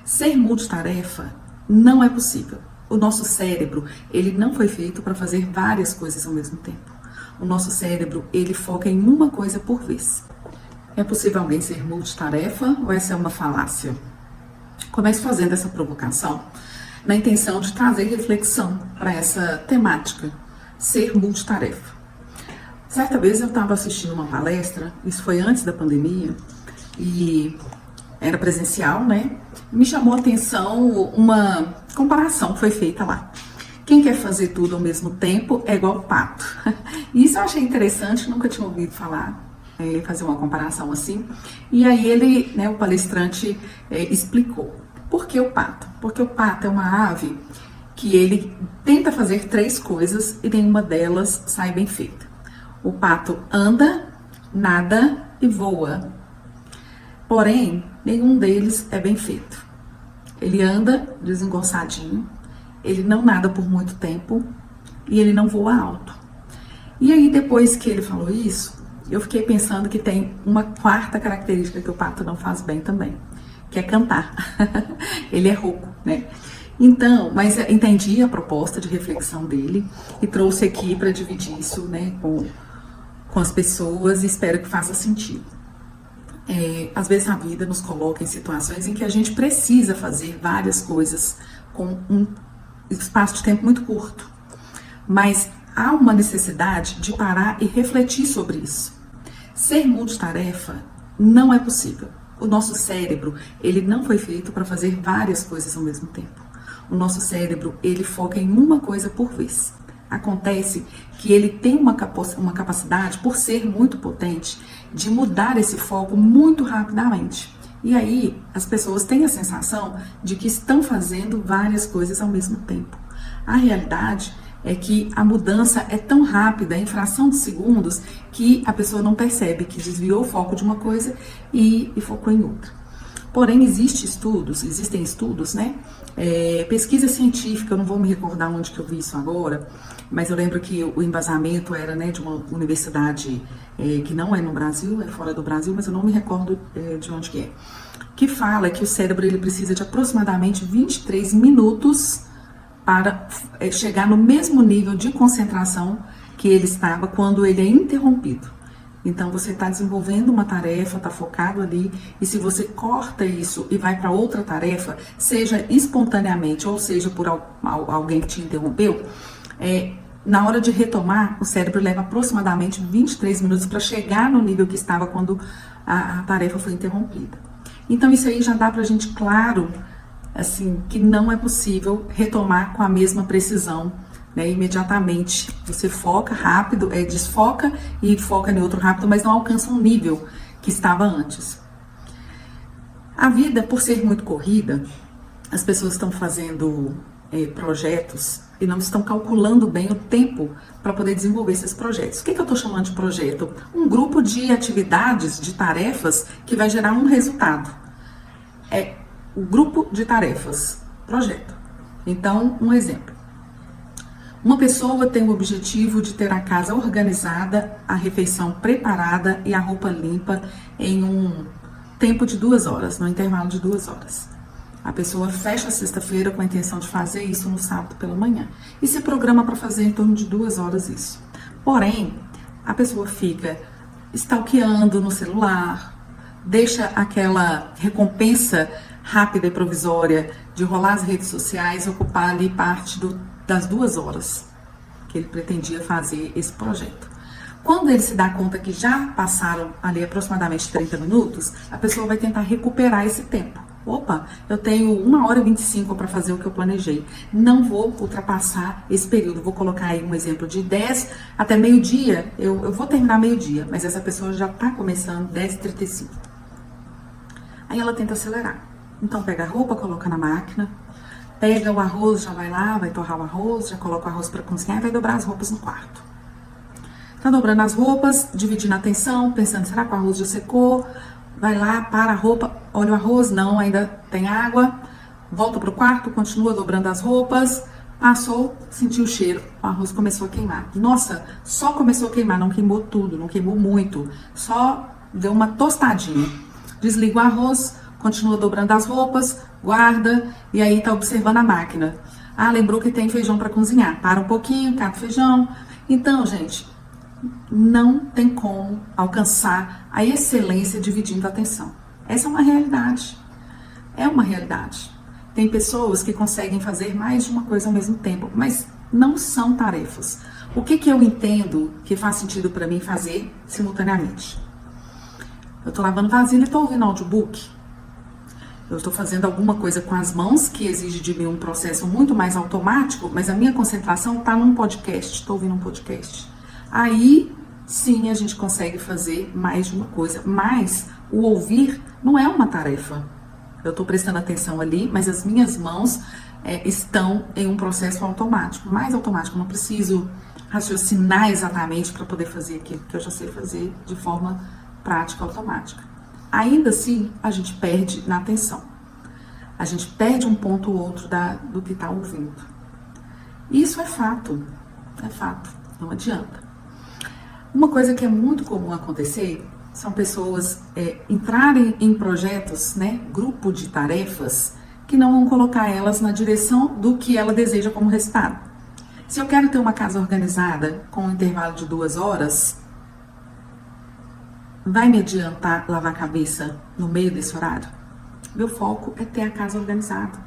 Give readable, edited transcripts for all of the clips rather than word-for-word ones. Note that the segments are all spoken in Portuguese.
Ser multitarefa não é possível. O nosso cérebro, ele não foi feito para fazer várias coisas ao mesmo tempo. O nosso cérebro, ele foca em uma coisa por vez. É possível alguém ser multitarefa ou essa é uma falácia? Começo fazendo essa provocação na intenção de trazer reflexão para essa temática, ser multitarefa. Certa vez eu estava assistindo uma palestra, isso foi antes da pandemia, e era presencial, né? Me chamou a atenção uma comparação que foi feita lá. Quem quer fazer tudo ao mesmo tempo é igual pato. Isso eu achei interessante, nunca tinha ouvido falar, fazer uma comparação assim. E aí ele, né, o palestrante explicou. Por que o pato? Porque o pato é uma ave que ele tenta fazer 3 coisas e nenhuma delas sai bem feita. O pato anda, nada e voa. Porém, nenhum deles é bem feito. Ele anda desengonçadinho, ele não nada por muito tempo e ele não voa alto. E aí, depois que ele falou isso, eu fiquei pensando que tem uma 4ª característica que o pato não faz bem também, que é cantar. Ele é rouco, né? Então, mas entendi a proposta de reflexão dele e trouxe aqui para dividir isso, né, com as pessoas e espero que faça sentido. Às vezes a vida nos coloca em situações em que a gente precisa fazer várias coisas com um espaço de tempo muito curto, mas há uma necessidade de parar e refletir sobre isso. Ser multitarefa não é possível. O nosso cérebro, ele não foi feito para fazer várias coisas ao mesmo tempo. O nosso cérebro, ele foca em uma coisa por vez. Acontece que ele tem uma capacidade, por ser muito potente, de mudar esse foco muito rapidamente. E aí, as pessoas têm a sensação de que estão fazendo várias coisas ao mesmo tempo. A realidade é que a mudança é tão rápida, em fração de segundos, que a pessoa não percebe que desviou o foco de uma coisa e focou em outra. Porém, existem estudos, né? Pesquisa científica, eu não vou me recordar onde que eu vi isso agora, mas eu lembro que o embasamento era, né, de uma universidade que não é no Brasil, é fora do Brasil, mas eu não me recordo de onde que é. Que fala que o cérebro ele precisa de aproximadamente 23 minutos para chegar no mesmo nível de concentração que ele estava quando ele é interrompido. Então, você está desenvolvendo uma tarefa, está focado ali, e se você corta isso e vai para outra tarefa, seja espontaneamente, ou seja por alguém que te interrompeu, na hora de retomar, o cérebro leva aproximadamente 23 minutos para chegar no nível que estava quando a tarefa foi interrompida. Então, isso aí já dá para a gente claro, assim, que não é possível retomar com a mesma precisão, né, imediatamente. Você foca rápido, desfoca e foca em outro rápido, mas não alcança um nível que estava antes. A vida, por ser muito corrida, as pessoas estão fazendo projetos e não estão calculando bem o tempo para poder desenvolver esses projetos. O que eu estou chamando de projeto? Um grupo de atividades, de tarefas que vai gerar um resultado. O grupo de tarefas, projeto. Então, um exemplo. Uma pessoa tem o objetivo de ter a casa organizada, a refeição preparada e a roupa limpa em um tempo de 2 horas, no intervalo de 2 horas. A pessoa fecha a sexta-feira com a intenção de fazer isso no sábado pela manhã e se programa para fazer em torno de 2 horas isso. Porém, a pessoa fica stalkeando no celular, deixa aquela recompensa rápida e provisória de rolar as redes sociais, ocupar ali parte das 2 horas que ele pretendia fazer esse projeto. Quando ele se dá conta que já passaram ali aproximadamente 30 minutos, a pessoa vai tentar recuperar esse tempo. Opa, eu tenho 1h25 para fazer o que eu planejei. Não vou ultrapassar esse período. Vou colocar aí um exemplo de 10 até meio-dia. Eu vou terminar meio-dia, mas essa pessoa já está começando 10h35. Aí ela tenta acelerar. Então pega a roupa, coloca na máquina, pega o arroz, já vai lá, vai torrar o arroz, já coloca o arroz para cozinhar e vai dobrar as roupas no quarto. Tá dobrando as roupas, dividindo a atenção, pensando, será que o arroz já secou? Vai lá, para a roupa, olha o arroz, não, ainda tem água, volta pro quarto, continua dobrando as roupas, passou, sentiu o cheiro, o arroz começou a queimar. Nossa, só começou a queimar, não queimou tudo, não queimou muito, só deu uma tostadinha. Desliga o arroz, continua dobrando as roupas, guarda e aí tá observando a máquina. Ah, lembrou que tem feijão para cozinhar. Para um pouquinho, cata o feijão. Então, gente, não tem como alcançar a excelência dividindo a atenção. Essa é uma realidade. É uma realidade. Tem pessoas que conseguem fazer mais de uma coisa ao mesmo tempo, mas não são tarefas. O que eu entendo que faz sentido para mim fazer simultaneamente? Eu tô lavando vasilha e tô ouvindo audiobook. Eu estou fazendo alguma coisa com as mãos que exige de mim um processo muito mais automático, mas a minha concentração está num podcast, estou ouvindo um podcast. Aí, sim, a gente consegue fazer mais de uma coisa, mas o ouvir não é uma tarefa. Eu estou prestando atenção ali, mas as minhas mãos estão em um processo automático, mais automático, não preciso raciocinar exatamente para poder fazer aquilo que eu já sei fazer de forma prática, automática. Ainda assim, a gente perde na atenção. A gente perde um ponto ou outro do que está ouvindo. Isso é fato, não adianta. Uma coisa que é muito comum acontecer são pessoas entrarem em projetos, né, grupo de tarefas, que não vão colocar elas na direção do que ela deseja como resultado. Se eu quero ter uma casa organizada com um intervalo de 2 horas, vai me adiantar lavar a cabeça no meio desse horário? Meu foco é ter a casa organizada.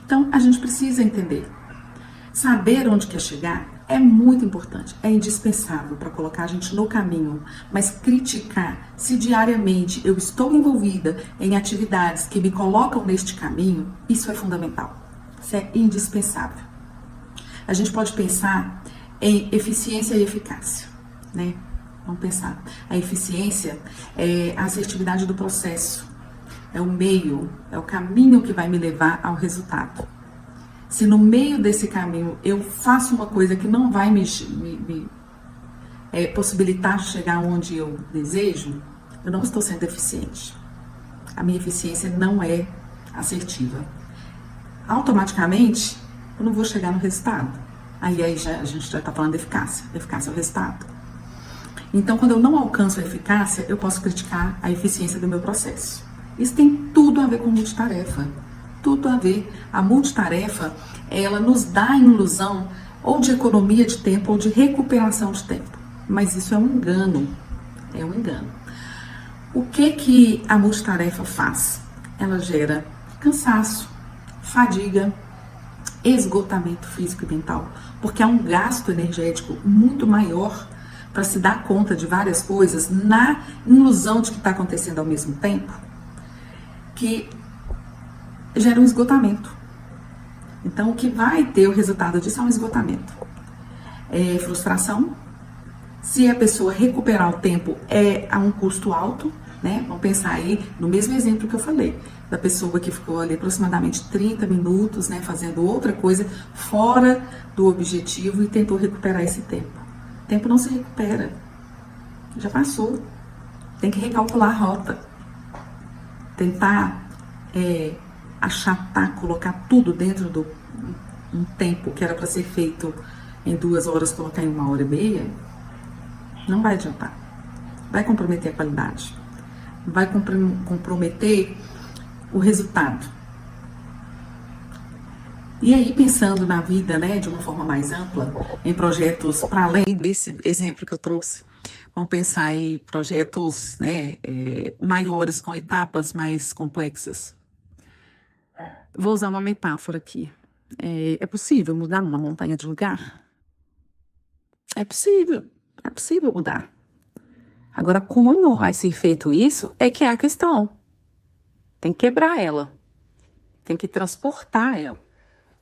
Então, a gente precisa entender. Saber onde quer chegar é muito importante, é indispensável para colocar a gente no caminho. Mas criticar se diariamente eu estou envolvida em atividades que me colocam neste caminho, isso é fundamental. Isso é indispensável. A gente pode pensar em eficiência e eficácia, né? Vamos pensar. A eficiência é a assertividade do processo. É o meio, é o caminho que vai me levar ao resultado. Se no meio desse caminho eu faço uma coisa que não vai me possibilitar chegar onde eu desejo, eu não estou sendo eficiente. A minha eficiência não é assertiva. Automaticamente, eu não vou chegar no resultado. Aí a gente já está falando de eficácia. Eficácia é o resultado. Então, quando eu não alcanço a eficácia, eu posso criticar a eficiência do meu processo. Isso tem tudo a ver com multitarefa. Tudo a ver. A multitarefa, ela nos dá a ilusão ou de economia de tempo ou de recuperação de tempo. Mas isso é um engano. É um engano. O que a multitarefa faz? Ela gera cansaço, fadiga, esgotamento físico e mental. Porque há um gasto energético muito maior para se dar conta de várias coisas na ilusão de que está acontecendo ao mesmo tempo, que gera um esgotamento. Então, o que vai ter o resultado disso é um esgotamento. É frustração. Se a pessoa recuperar o tempo é a um custo alto, né? Vamos pensar aí no mesmo exemplo que eu falei, da pessoa que ficou ali aproximadamente 30 minutos, né, fazendo outra coisa fora do objetivo e tentou recuperar esse tempo. O tempo não se recupera, já passou, tem que recalcular a rota, tentar achatar, colocar tudo dentro de um tempo que era para ser feito em 2 horas, colocar em 1h30, não vai adiantar, vai comprometer a qualidade, vai comprometer o resultado. E aí, pensando na vida, né, de uma forma mais ampla, em projetos para além desse exemplo que eu trouxe, vamos pensar em projetos, né, maiores, com etapas mais complexas. Vou usar uma metáfora aqui. É possível mudar uma montanha de lugar? É possível mudar. Agora, como vai ser feito isso é que é a questão. Tem que quebrar ela, tem que transportar ela.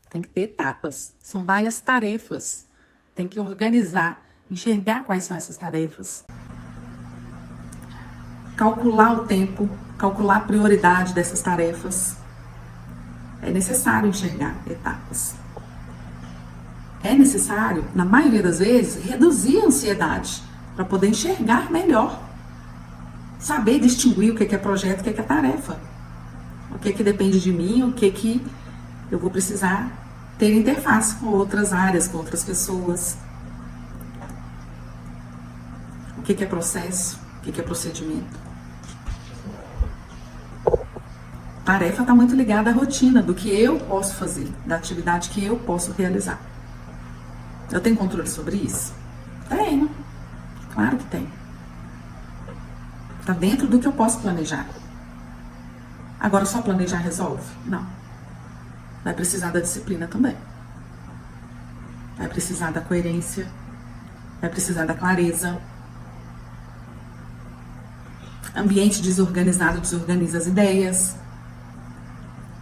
Tem que ter etapas, são várias tarefas. Tem que organizar, enxergar quais são essas tarefas. Calcular o tempo, calcular a prioridade dessas tarefas. É necessário enxergar etapas. É necessário, na maioria das vezes, reduzir a ansiedade para poder enxergar melhor. Saber distinguir o que é projeto e o que é tarefa. O que depende de mim, o que eu vou precisar ter interface com outras áreas, com outras pessoas. O que é processo, o que é procedimento. tarefa está muito ligada à rotina, do que eu posso fazer, da atividade que eu posso realizar. Eu tenho controle sobre isso? Tenho. Claro que tenho. Está dentro do que eu posso planejar. Agora, só planejar resolve? Não. Vai precisar da disciplina também. Vai precisar da coerência. Vai precisar da clareza. Ambiente desorganizado desorganiza as ideias.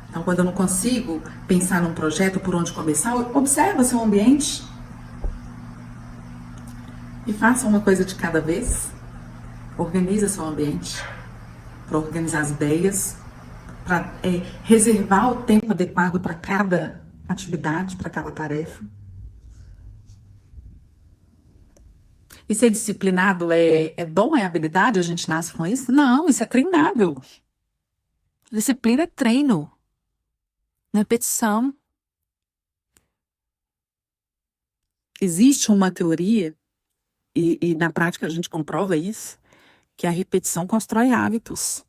Então, quando eu não consigo pensar num projeto por onde começar, observa seu ambiente e faça uma coisa de cada vez. Organiza seu ambiente para organizar as ideias, para reservar o tempo adequado para cada atividade, para cada tarefa. E ser disciplinado é dom, é habilidade? A gente nasce com isso? Não, isso é treinável. Disciplina é treino. Repetição. Existe uma teoria, e na prática a gente comprova isso, que a repetição constrói hábitos.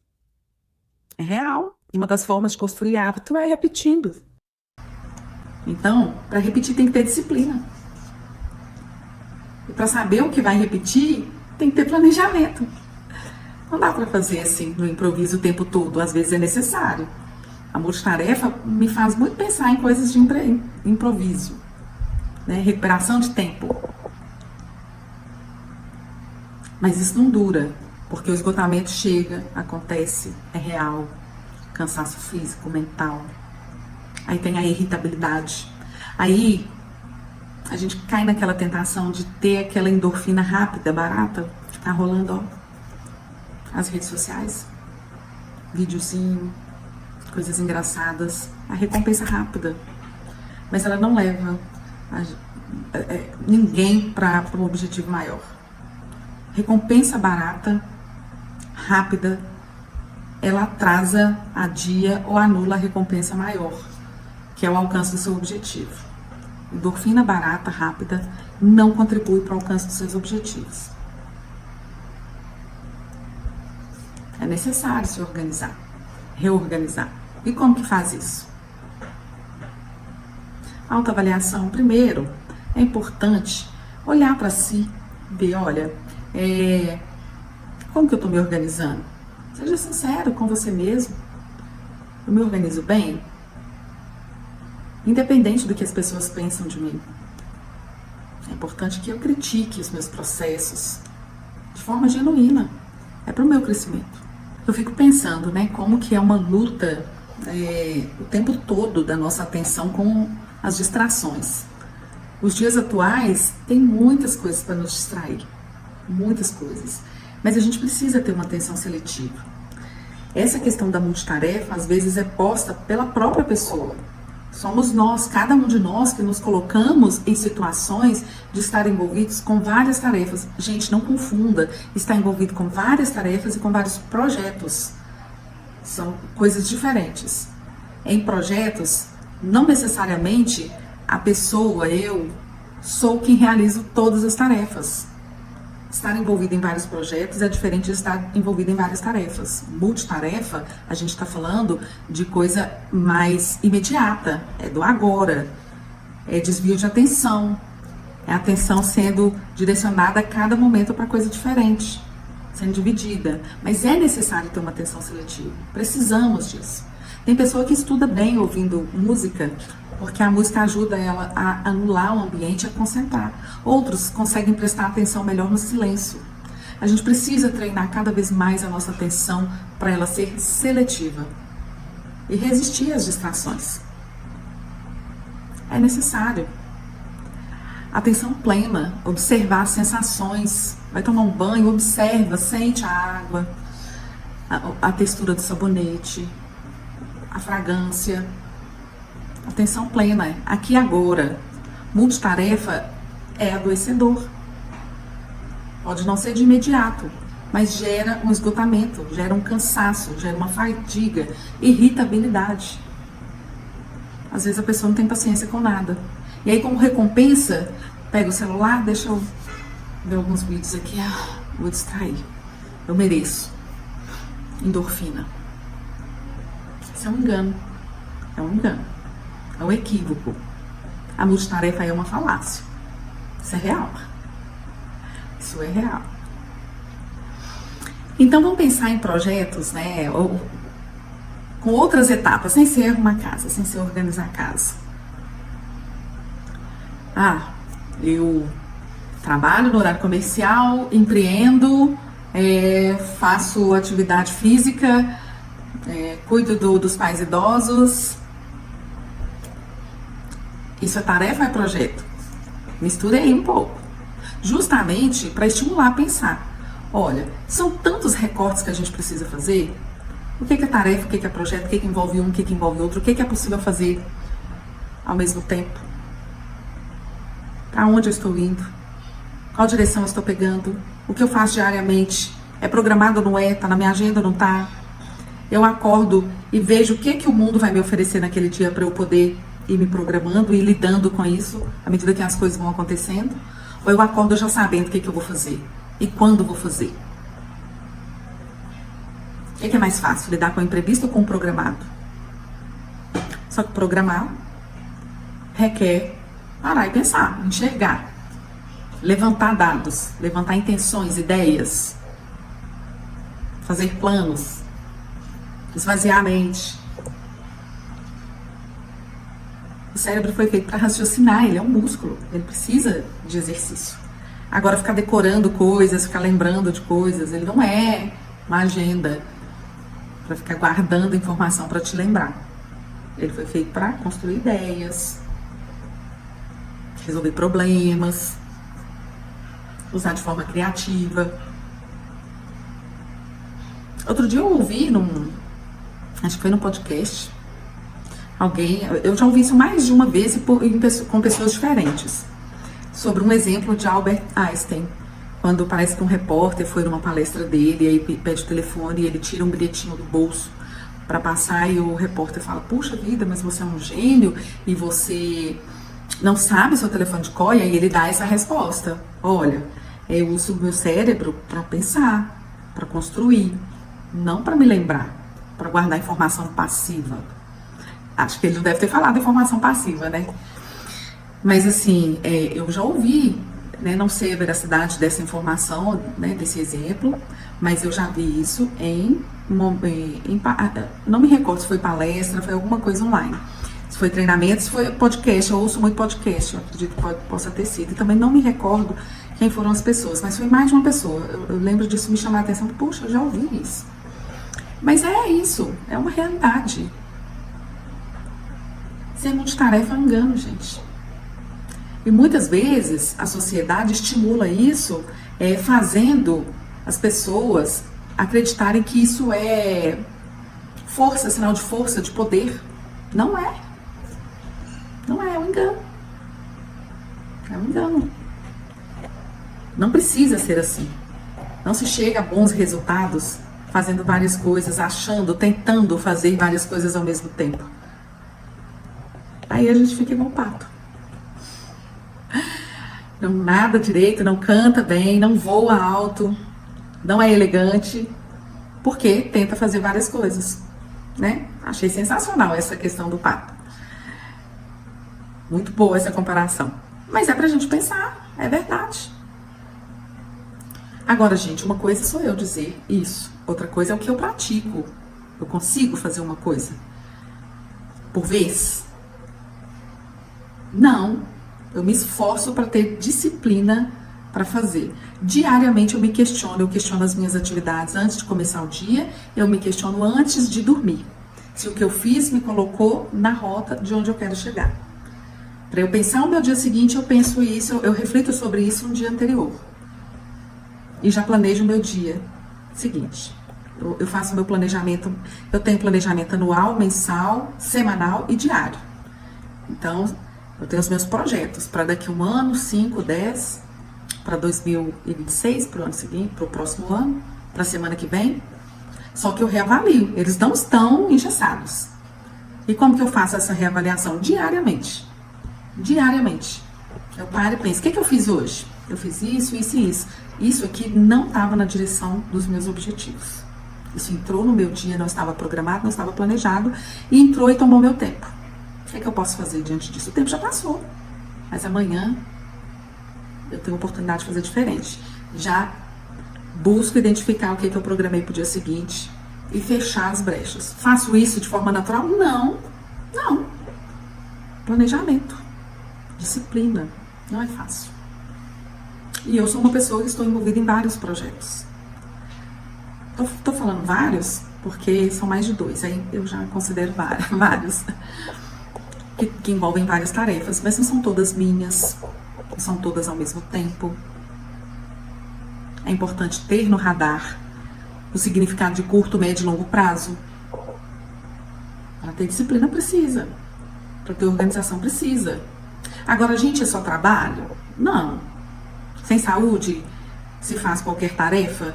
É real. E uma das formas de construir hábito é repetindo. Então, para repetir tem que ter disciplina. E para saber o que vai repetir, tem que ter planejamento. Não dá para fazer assim, no improviso o tempo todo. Às vezes é necessário. A multitarefa me faz muito pensar em coisas de improviso, né? Recuperação de tempo. Mas isso não dura, porque o esgotamento chega, acontece, é real. Cansaço físico, mental. Aí tem a irritabilidade. Aí a gente cai naquela tentação de ter aquela endorfina rápida, barata, que tá rolando, ó, as redes sociais. Videozinho, coisas engraçadas, a recompensa rápida, mas ela não leva ninguém para um objetivo maior. Recompensa barata, rápida, ela atrasa, adia ou anula a recompensa maior, que é o alcance do seu objetivo. Endorfina barata, rápida, não contribui para o alcance dos seus objetivos. É necessário se organizar, reorganizar. E como que faz isso? Autoavaliação. Primeiro, é importante olhar para si, ver, olha, como que eu estou me organizando? Seja sincero com você mesmo. Eu me organizo bem? Independente do que as pessoas pensam de mim. É importante que eu critique os meus processos de forma genuína. É para o meu crescimento. Eu fico pensando, né, como que é uma luta o tempo todo da nossa atenção com as distrações. Os dias atuais tem muitas coisas para nos distrair, muitas coisas, mas a gente precisa ter uma atenção seletiva. Essa questão da multitarefa às vezes é posta pela própria pessoa. Somos nós, cada um de nós, que nos colocamos em situações de estar envolvidos com várias tarefas. Gente, não confunda, estar envolvido com várias tarefas e com vários projetos. São coisas diferentes. Em projetos, não necessariamente a pessoa, eu, sou quem realizo todas as tarefas. Estar envolvido em vários projetos é diferente de estar envolvido em várias tarefas. Multitarefa, a gente está falando de coisa mais imediata, é do agora, é desvio de atenção, é a atenção sendo direcionada a cada momento para coisa diferente, sendo dividida. Mas é necessário ter uma atenção seletiva, precisamos disso. Tem pessoa que estuda bem ouvindo música, porque a música ajuda ela a anular o ambiente, a concentrar. Outros conseguem prestar atenção melhor no silêncio. A gente precisa treinar cada vez mais a nossa atenção para ela ser seletiva e resistir às distrações. É necessário. Atenção plena, observar as sensações. Vai tomar um banho, observa, sente a água, a textura do sabonete, a fragrância. Atenção plena, aqui e agora. Multitarefa é adoecedor. Pode não ser de imediato, mas gera um esgotamento, gera um cansaço, gera uma fadiga, irritabilidade. Às vezes a pessoa não tem paciência com nada. E aí, como recompensa, pega o celular, deixa eu ver alguns vídeos aqui, vou distrair. Eu mereço. Endorfina. Isso é um engano. É um engano. É um equívoco. A multitarefa é uma falácia. Isso é real. Isso é real. Então vamos pensar em projetos, né? Com outras etapas, sem ser uma casa, sem ser organizar a casa. Eu trabalho no horário comercial, empreendo, faço atividade física, cuido dos pais idosos. Isso é tarefa ou é projeto? Misture aí um pouco. Justamente para estimular a pensar. Olha, são tantos recortes que a gente precisa fazer. O que é tarefa, o que é projeto, o que envolve um, o que envolve outro, o que é possível fazer ao mesmo tempo. Para onde eu estou indo? Qual direção eu estou pegando? O que eu faço diariamente? É programado ou não é? Está na minha agenda ou não está? Eu acordo e vejo o que o mundo vai me oferecer naquele dia para eu poder ir me programando e lidando com isso à medida que as coisas vão acontecendo? Ou eu acordo já sabendo o que eu vou fazer e quando vou fazer? O que é mais fácil, lidar com o imprevisto ou com o programado? Só que programar requer parar e pensar, enxergar, levantar dados, levantar intenções, ideias, fazer planos, esvaziar a mente. O cérebro foi feito para raciocinar, ele é um músculo, ele precisa de exercício. Agora ficar decorando coisas, ficar lembrando de coisas, ele não é uma agenda para ficar guardando informação para te lembrar. Ele foi feito para construir ideias, resolver problemas, usar de forma criativa. Outro dia eu ouvi acho que foi num podcast, eu já ouvi isso mais de uma vez com pessoas diferentes, sobre um exemplo de Albert Einstein, quando parece que um repórter foi numa palestra dele, e aí pede o telefone e ele tira um bilhetinho do bolso para passar, e o repórter fala: puxa vida, mas você é um gênio e você não sabe o seu telefone de cor? E aí ele dá essa resposta: olha, eu uso o meu cérebro para pensar, para construir, não para me lembrar, para guardar informação passiva. Acho que ele não deve ter falado informação passiva, né? Mas assim, eu já ouvi, né, não sei a veracidade dessa informação, né, desse exemplo, mas eu já vi isso não me recordo se foi palestra, foi alguma coisa online. Se foi treinamento, se foi podcast, eu ouço muito podcast, eu acredito que possa ter sido. E também não me recordo quem foram as pessoas, mas foi mais de uma pessoa. Eu lembro disso me chamar a atenção, puxa, eu já ouvi isso. Mas é isso, é uma realidade. Ser multitarefa é um engano, gente. E muitas vezes a sociedade estimula isso, fazendo as pessoas acreditarem que isso é força, sinal de força, de poder. Não é. Não é, é um engano. É um engano. Não precisa ser assim. Não se chega a bons resultados fazendo várias coisas, tentando fazer várias coisas ao mesmo tempo. Aí a gente fica igual um pato. Não nada direito, não canta bem, não voa alto, não é elegante, porque tenta fazer várias coisas, né? Achei sensacional essa questão do pato. Muito boa essa comparação. Mas é pra gente pensar, é verdade. Agora, gente, uma coisa sou eu dizer isso, outra coisa é o que eu pratico. Eu consigo fazer uma coisa por vez? Não. Eu me esforço para ter disciplina para fazer. Diariamente eu questiono as minhas atividades antes de começar o dia, eu me questiono antes de dormir. Se o que eu fiz me colocou na rota de onde eu quero chegar. Para eu pensar o meu dia seguinte, eu penso isso, eu reflito sobre isso no dia anterior. E já planejo o meu dia seguinte. Eu faço meu planejamento, eu tenho planejamento anual, mensal, semanal e diário. Então, eu tenho os meus projetos para daqui a um ano, 5, 10, para 2026, para o ano seguinte, para o próximo ano, para a semana que vem. Só que eu reavalio, eles não estão engessados. E como que eu faço essa reavaliação? Diariamente. Diariamente. Eu paro e penso, o que eu fiz hoje? Eu fiz isso, isso e isso. Isso aqui não estava na direção dos meus objetivos. Isso entrou no meu dia, não estava programado, não estava planejado, e entrou e tomou meu tempo. O que é que eu posso fazer diante disso? O tempo já passou, mas amanhã eu tenho a oportunidade de fazer diferente. Já busco identificar o que eu programei para o dia seguinte e fechar as brechas. Faço isso de forma natural? Não. Planejamento, disciplina, não é fácil. E eu sou uma pessoa que estou envolvida em vários projetos. Estou falando vários porque são mais de 2, aí eu já considero vários que envolvem várias tarefas, mas não são todas minhas, não são todas ao mesmo tempo. É importante ter no radar o significado de curto, médio e longo prazo. Para ter disciplina precisa, para ter organização precisa. Agora, gente, é só trabalho? Não. Sem saúde se faz qualquer tarefa?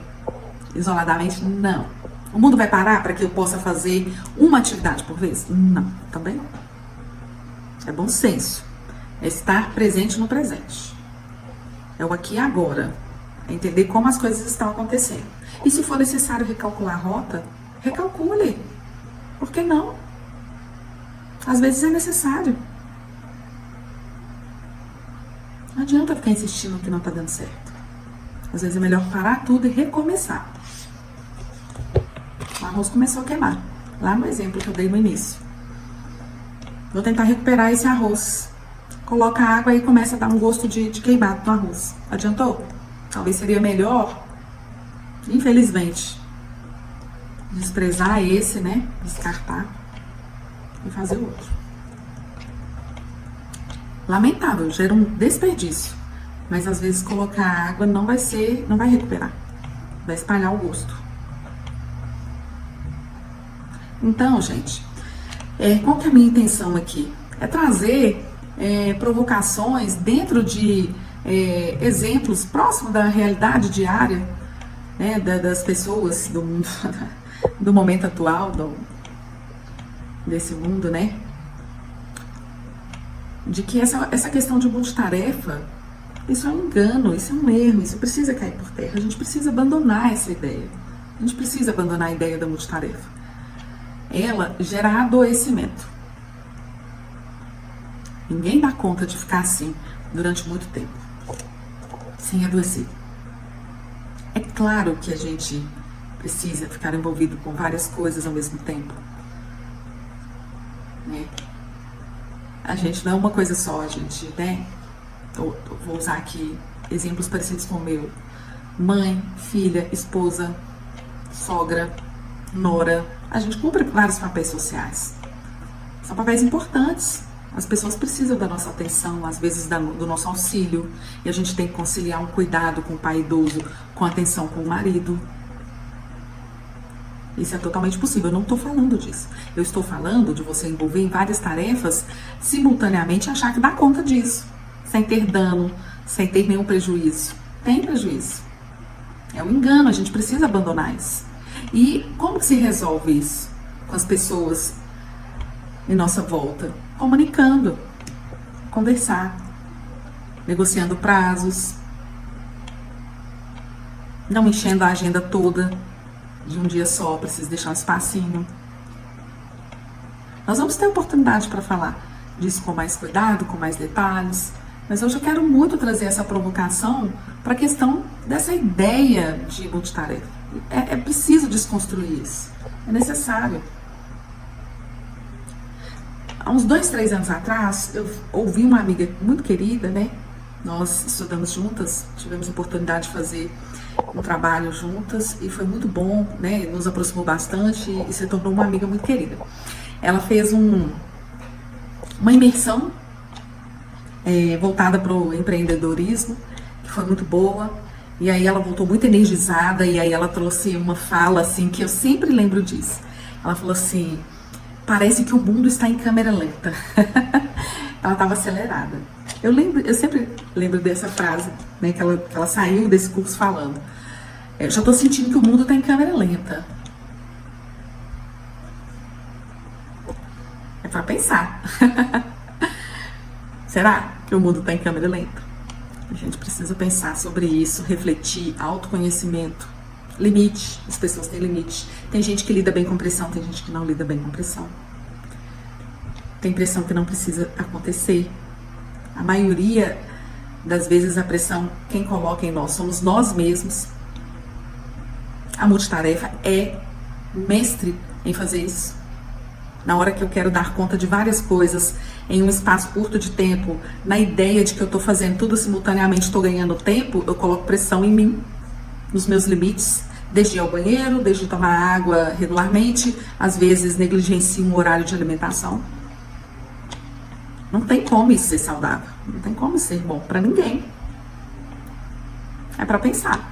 Isoladamente, não. O mundo vai parar para que eu possa fazer uma atividade por vez? Não, também não. É bom senso. É estar presente no presente. É o aqui e agora. É entender como as coisas estão acontecendo. E se for necessário recalcular a rota, recalcule. Por que não? Às vezes é necessário. Não adianta ficar insistindo no que não está dando certo. Às vezes é melhor parar tudo e recomeçar. O arroz começou a queimar. Lá no exemplo que eu dei no início. Vou tentar recuperar esse arroz. Coloca água e começa a dar um gosto de queimado no arroz. Adiantou? Talvez seria melhor, infelizmente, desprezar esse, né? Descartar e fazer outro. Lamentável, gera um desperdício. Mas às vezes colocar água não vai recuperar. Vai espalhar o gosto. Então, gente, qual que é a minha intenção aqui? É trazer provocações dentro de exemplos próximos da realidade diária, né, das pessoas do mundo, do momento atual, desse mundo, né? De que essa questão de multitarefa, isso é um engano, isso é um erro, isso precisa cair por terra. A gente precisa abandonar essa ideia. A gente precisa abandonar a ideia da multitarefa. Ela gera adoecimento. Ninguém dá conta de ficar assim durante muito tempo, sem adoecer. É claro que a gente precisa ficar envolvido com várias coisas ao mesmo tempo, né? A gente não é uma coisa só, a gente, né? Vou usar aqui exemplos parecidos com o meu. Mãe, filha, esposa, sogra, nora. A gente cumpre vários papéis sociais. São papéis importantes. As pessoas precisam da nossa atenção, às vezes do nosso auxílio. E a gente tem que conciliar um cuidado com o pai idoso, com atenção com o marido. Isso é totalmente possível. Eu não estou falando disso. Eu estou falando de você envolver em várias tarefas simultaneamente e achar que dá conta disso. Sem ter dano, sem ter nenhum prejuízo. Tem prejuízo. É um engano, a gente precisa abandonar isso. E como que se resolve isso com as pessoas em nossa volta? Comunicando, conversar, negociando prazos, não enchendo a agenda toda de um dia só, precisa deixar um espacinho. Nós vamos ter oportunidade para falar disso com mais cuidado, com mais detalhes, mas hoje eu quero muito trazer essa provocação para a questão dessa ideia de multitarefa. É preciso desconstruir isso, é necessário. Há uns 2, 3 anos atrás, eu ouvi uma amiga muito querida, né? Nós estudamos juntas, tivemos a oportunidade de fazer um trabalho juntas e foi muito bom, né? Nos aproximou bastante e se tornou uma amiga muito querida. Ela fez uma imersão voltada para o empreendedorismo, que foi muito boa. E aí ela voltou muito energizada e aí ela trouxe uma fala assim que eu sempre lembro disso. Ela falou assim: parece que o mundo está em câmera lenta. Ela estava acelerada. Eu sempre lembro dessa frase, né, que ela saiu desse curso falando. Eu já estou sentindo que o mundo está em câmera lenta. É para pensar. Será que o mundo está em câmera lenta? A gente precisa pensar sobre isso, refletir, autoconhecimento, Limite, as pessoas têm limite. Tem gente que lida bem com pressão, tem gente que não lida bem com pressão. Tem pressão que não precisa acontecer. A maioria das vezes a pressão, quem coloca em nós, somos nós mesmos. A multitarefa é mestre em fazer isso. Na hora que eu quero dar conta de várias coisas em um espaço curto de tempo, na ideia de que eu estou fazendo tudo simultaneamente, estou ganhando tempo, eu coloco pressão em mim, nos meus limites, desde ir ao banheiro, desde tomar água regularmente, às vezes negligencio um horário de alimentação. Não tem como isso ser saudável, não tem como ser bom para ninguém. É para pensar.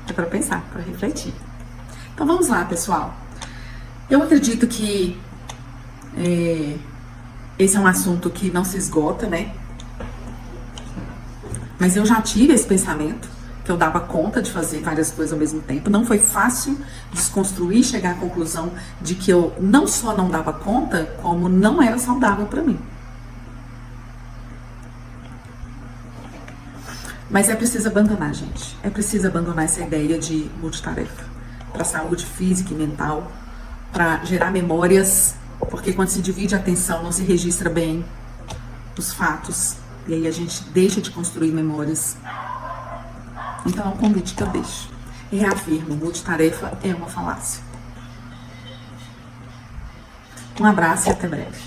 É para pensar, para refletir. Então vamos lá, pessoal. Eu acredito que esse é um assunto que não se esgota, né? Mas eu já tive esse pensamento, que eu dava conta de fazer várias coisas ao mesmo tempo. Não foi fácil desconstruir, chegar à conclusão de que eu não só não dava conta, como não era saudável para mim. Mas é preciso abandonar, gente. É preciso abandonar essa ideia de multitarefa para a saúde física e mental, para gerar memórias, porque quando se divide a atenção não se registra bem os fatos, e aí a gente deixa de construir memórias. Então é um convite que eu deixo. E reafirmo, multitarefa é uma falácia. Um abraço e até breve.